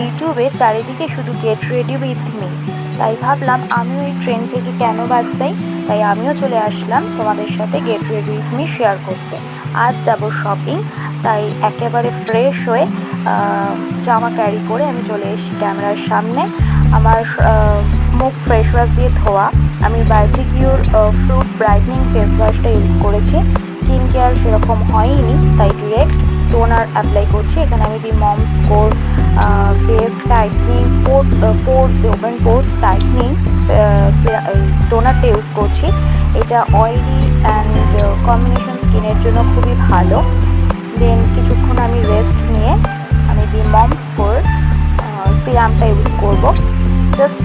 ইউটিউবে চারিদিকে শুধু গেট রেডি উইথ মি, তাই ভাবলাম আমিও এই ট্রেন্ড থেকে কেন বাদ যাই। তাই আমিও চলে আসলাম তোমাদের সাথে get ready with me share করতে। আজ যাব শপিং, তাই একেবারে ফ্রেশ হয়ে জামা ক্যারি করে আমি চলে এসেছি ক্যামেরার সামনে। আমার মুখ ফেস ওয়াশ দিয়ে ধোয়া। আমি বায়োটিকিউর ফ্রুট ব্রাইটনিং ফেস ওয়াশটা ইউজ করেছি। স্কিন কেয়ার সেরকম হয়নি, তাই ডিরেক্ট টোনার অ্যাপ্লাই করছি। এখানে আমি দি মমস কোর ফেস টাইটনিং পোর্স ওপেন পোর্স টাইটনিং টোনারটা ইউজ করছি। এটা অয়েলি অ্যান্ড কম্বিনেশন স্কিনের জন্য খুবই ভালো। দেন কিছুক্ষণ আমি রেস্ট নিয়ে আমি দি মমস কোর সিরামটা ইউজ করব। জাস্ট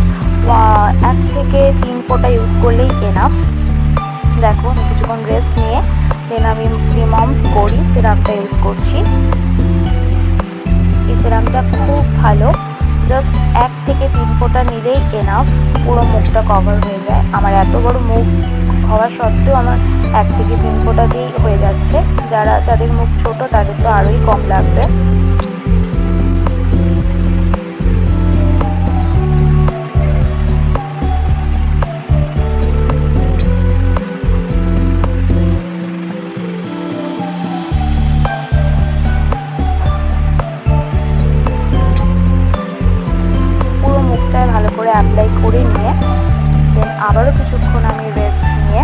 1 থেকে 3 ফোঁটা ইউজ করলেই এনাফ। দেখো আমি কিছুক্ষণ রেস্ট নিয়ে দেন আমি দি মমস কোরি সিরামটা ইউজ করছি। এই সিরামটা খুব ভালো, জাস্ট 1 থেকে 3 ফোঁটা নিলেই এনাফ, পুরো মুখটা কভার হয়ে যায়। আমার এত বড় মুখ হওয়া সত্ত্বেও আমার 1 থেকে 3 ফোঁটা দিয়েই হয়ে যাচ্ছে। যাদের মুখ ছোট তাদের তো আরোই কম লাগবে। ভালো করে অ্যাপ্লাই করে নিয়ে দেন আবারও কিছুক্ষণ আমি রেস্ট নিয়ে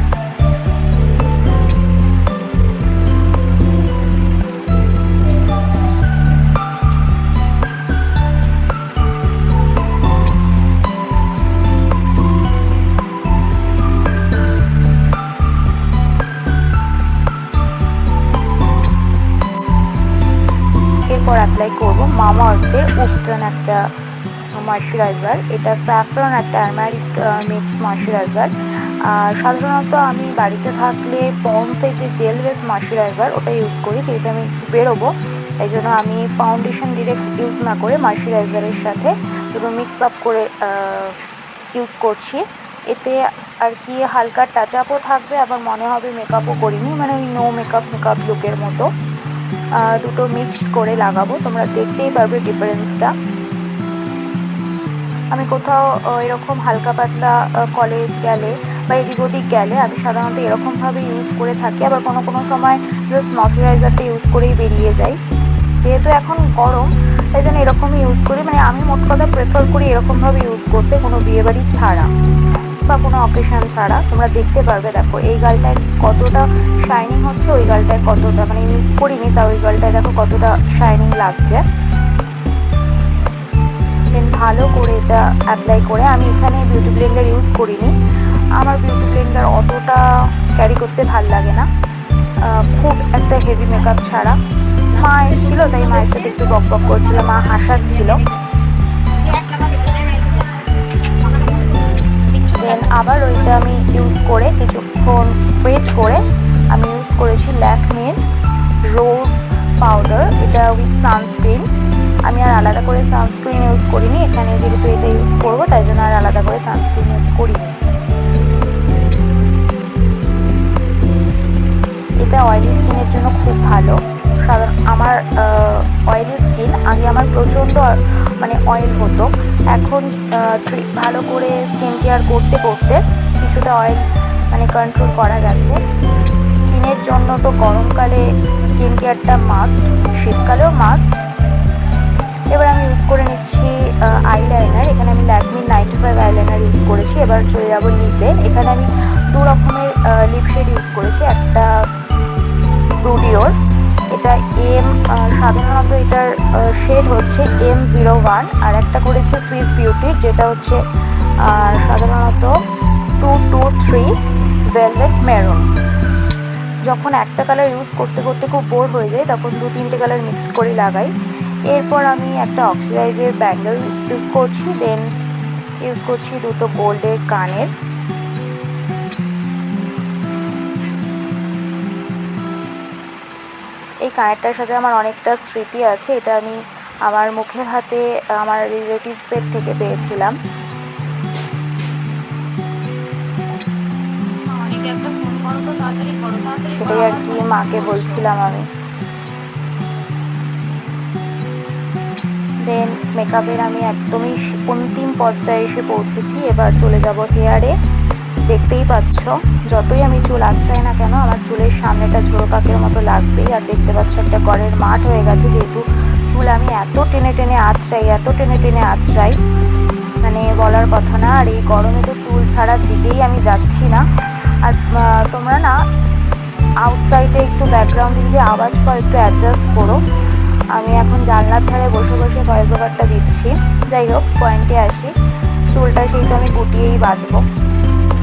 এরপর অ্যাপ্লাই করব মামা আর্থের উপটান একটা ময়শ্চারাইজার। এটা স্যাফরন আর টার্মারিক মিক্স ময়শ্চারাইজার। আর সাধারণত আমি বাড়িতে থাকলে পন্ডসের যে জেল বেস ময়শ্চারাইজার ওটা ইউজ করি, যেহেতু আমি একটু বেরোবো। এই জন্য আমি ফাউন্ডেশন ডিরেক্ট ইউজ না করে ময়শ্চারাইজারের সাথে দুটো মিক্স আপ করে ইউজ করছি। এতে আর কি হালকা টাচ আপও থাকবে, আবার মনে হবে মেকআপও করিনি, মানে ওই নো মেকআপ লুকের মতো। দুটো মিক্সড করে লাগাবো, তোমরা দেখতেই পারবে ডিফারেন্সটা। আমি কোথাও এরকম হালকা পাতলা কলেজ গেলে বা এদিক ওদিক গেলে আমি সাধারণত এরকমভাবে ইউজ করে থাকি। আবার কোনো সময় জাস্ট ময়শ্চারাইজারটা ইউজ করেই বেরিয়ে যাই। যেহেতু এখন গরম তাই জন্য এরকমই ইউজ করি, মানে আমি মোট কথা প্রেফার করি এরকমভাবে ইউজ করতে, কোনো বিয়েবাড়ি ছাড়া বা কোনো অকেশান ছাড়া। তোমরা দেখতে পারবে, দেখো এই গালটায় কতটা শাইনিং হচ্ছে, ওই গালটায় কতটা, মানে ইউজ করিনি তা ওই গালটায় দেখো কতটা শাইনিং লাগছে। দেন ভালো করে এটা অ্যাপ্লাই করে আমি এখানে বিউটি ব্লেন্ডার ইউজ করিনি। আমার বিউটি ব্লেন্ডার অতটা ক্যারি করতে ভাল লাগে না, খুব একটা হেভি মেকআপ ছাড়া। মা এসেছিলো তাই মায়ের সাথে একটু বক বক করছিল, মা হাসাচ্ছিল। দেন আবার ওইটা আমি ইউজ করে কিছুক্ষণ ওয়েট করে আমি ইউজ করেছি ল্যাকমির রোজ পাউডার, এটা উইথ সানস্ক্রিন। আমি আর আলাদা করে সানস্ক্রিন ইউজ করিনি, এখানে যেহেতু এটা ইউজ করবো তাই জন্য আর আলাদা করে সানস্ক্রিন ইউজ করিনি। এটা অয়েলি স্কিনের জন্য খুব ভালো। আমার অয়েলি স্কিন, আগে আমার প্রচণ্ড মানে অয়েল হতো, এখন ভালো করে স্কিন কেয়ার করতে করতে কিছুটা অয়েল মানে কন্ট্রোল করা গেছে। স্কিনের জন্য তো গরমকালে স্কিন কেয়ারটা মাস্ট, শীতকালেও মাস্ট। এবার আমি ইউজ করে নিচ্ছি আইলাইনার। এখানে আমি ল্যাকমির 95 আইলাইনার ইউজ করেছি। এবার চলে যাবো লিপে। এখানে আমি 2 রকমের লিপ শেড ইউজ করেছি। একটা জুডিওর, এটা সাধারণত এটার শেড হচ্ছে M01, আর একটা করেছে সুইস বিউটির, যেটা হচ্ছে সাধারণত 223 ভেলভেট মেরুন। যখন একটা কালার ইউজ করতে করতে খুব বোর হয়ে যায় তখন 2-3টে কালার মিক্স করে লাগাই। এরপর আমি একটা অক্সিডাইজের ব্যাঙ্গেল ইউজ করছি। দেন ইউজ করছি দুটো গোল্ডের কানের। এই কানেরটার সাথে আমার অনেকটা স্মৃতি আছে। এটা আমি আমার মুখের হাতে আমার রিলেটিভসের থেকে পেয়েছিলাম। সেটাই আর কি মাকে বলছিলাম আমি। দেন মেকআপের আমি একদমই অন্তিম পর্যায়ে এসে পৌঁছেছি। এবার চলে যাব হেয়ারে। দেখতেই পাচ্ছ যতই আমি চুল আঁচড়াই না কেন আমার চুলের সামনেটা ঝোড়ো কাকের মতো লাগবেই। আর দেখতে পাচ্ছ একটা ঘরের মাঠ হয়ে গেছে, যেহেতু চুল আমি এত টেনে টেনে আঁচড়াই মানে বলার কথা না। আর এই গরমে তো চুল ছাড়ার দিকেই আমি যাচ্ছি না। আর তোমরা না আউটসাইডে একটু ব্যাকগ্রাউন্ডে যদি আওয়াজ পাও একটু অ্যাডজাস্ট করো। আমি এখন জানলার ধারে বসে বসে ভয়েস ওভারটা দিচ্ছি। যাই হোক, পয়েন্টে আসি। চুলটা সেই তো আমি গুটিয়েই বাঁধবো।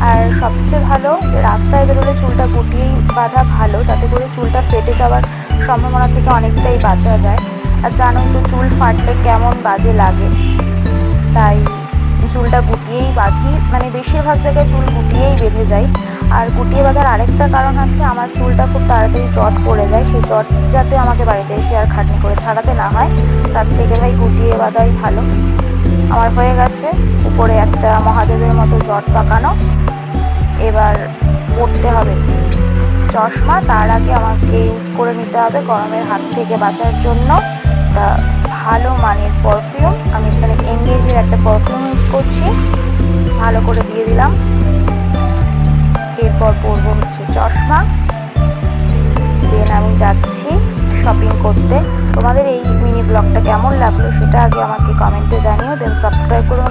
আর সবচেয়ে ভালো যে রাস্তায় বেরোলে চুলটা গুটিয়েই বাঁধা ভালো, তাতে করে চুলটা ফেটে যাওয়ার সম্ভাবনা থেকে অনেকটাই বাঁচা যায়। আর জানোই তো চুল ফাটলে কেমন বাজে লাগে, তাই চুলটা গুটিয়েই বাঁধি। মানে বেশিরভাগ জায়গায় চুল গুটিয়েই বেঁধে যায়। আর গুটিয়ে বাঁধার আরেকটা কারণ আছে, আমার চুলটা খুব তাড়াতাড়ি জট পড়ে যায়। সেই জট যাতে আমাকে বাড়িতে এসে আর খাটনি করে ছাড়াতে না হয়, তার থেকে ভাই গুটিয়ে বাঁধাই ভালো। আমার হয়ে গেছে উপরে একটা মহাদেবের মতো জট পাকানো। এবার পরতে হবে চশমা। তার আগে আমাকে ইউজ করে নিতে হবে গরমের হাত থেকে বাঁচার জন্য একটা ভালো মানের পারফিউম। আমি এখানে এনগেজের একটা পারফিউম ইউজ করছি, ভালো করে দিয়ে দিলাম। এরপর পরবো হচ্ছে চশমা। দেন আমি যাচ্ছি শপিং করতে। তোমাদের এই মিনি ব্লগটা কেমন লাগলো সেটা আগে আমাকে কমেন্টে জানিও। দেন সাবস্ক্রাইব করো।